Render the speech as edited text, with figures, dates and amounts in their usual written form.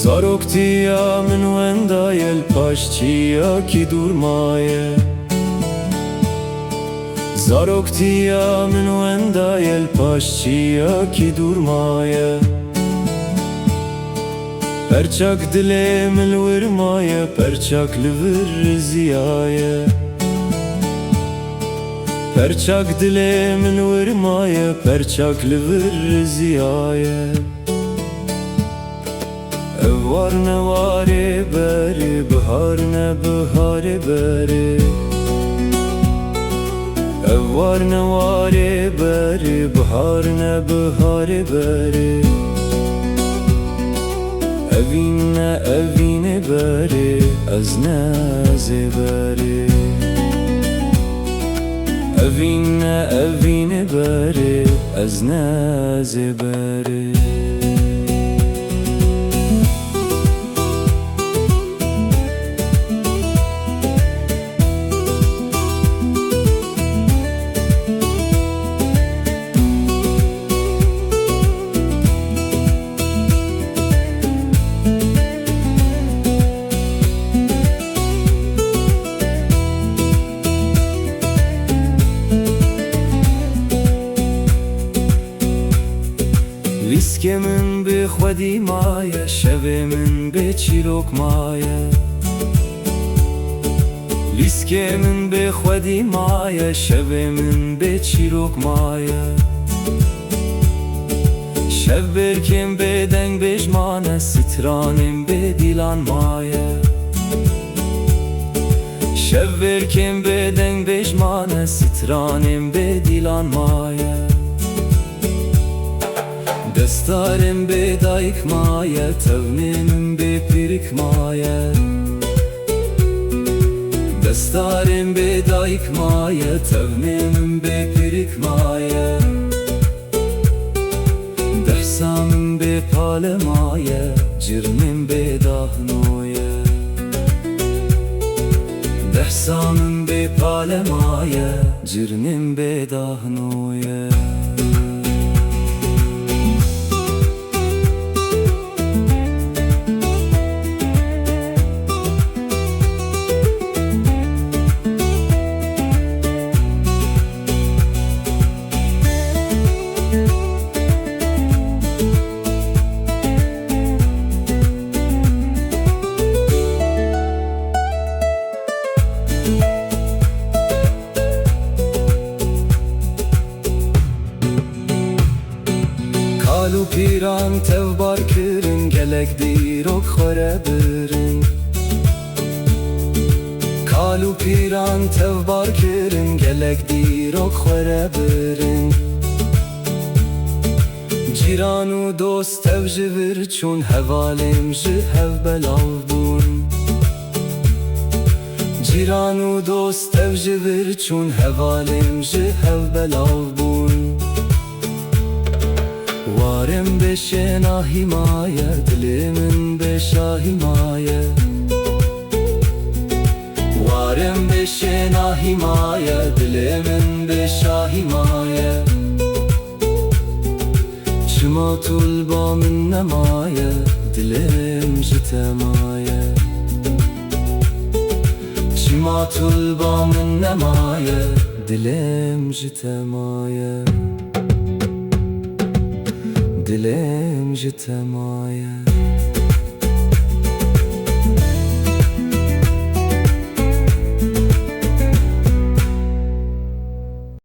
Zaroktia min wenda yel paşçiya ki durmaye. Zaroktia min wenda yel paşçiya ki durmaye. Perçak dile mil wirmaye, perçak livir ziyaye. Perçak dile mil wirmaye, perçak livir ziyaye. Var ne vare beri, bihar ne bihare beri. Var ne vare beri, bihar ne bihare beri. Evine beri, az naze beri. Evine beri, az naze beri. Viskemin bi xwedî maye, şevê min bê çîrok maye. Viskemin bi xwedî maye, şevê min bê çîrok maye. Şev berkên bê deng bêjmane, stranên bê dîlan maye. Şev berkên bê deng bêjmane, stranên bê dîlan maye. Destarım bê dayık maye, tevnînim bê pirik maye. Destarım bê dayık maye, tevnînim bê pirik maye. Dehsamım bê pale maye, cirmim bê dahnoye. Dehsamım bê pale maye, cirmim bê dahnoye. Kalu piran tevbar kirin, gelek dirok xwere birin. Kalu piran tevbar kirin, gelek dirok xwere birin. Cîran û dost tev ji vir çûn, hevalêm ji hev belav bûn. Cîran û dost tev ji vir çûn, hevalêm ji hev belav bûn. Warem bê şenahî maye, dilê min bê şahî maye. Warem bê şenahî maye, dilê min bê şahî maye. Çima tulba min nemaye, dilêm ji te maye. Çima tulba min nemaye, dilêm ji te maye. Dilêm ji te maye.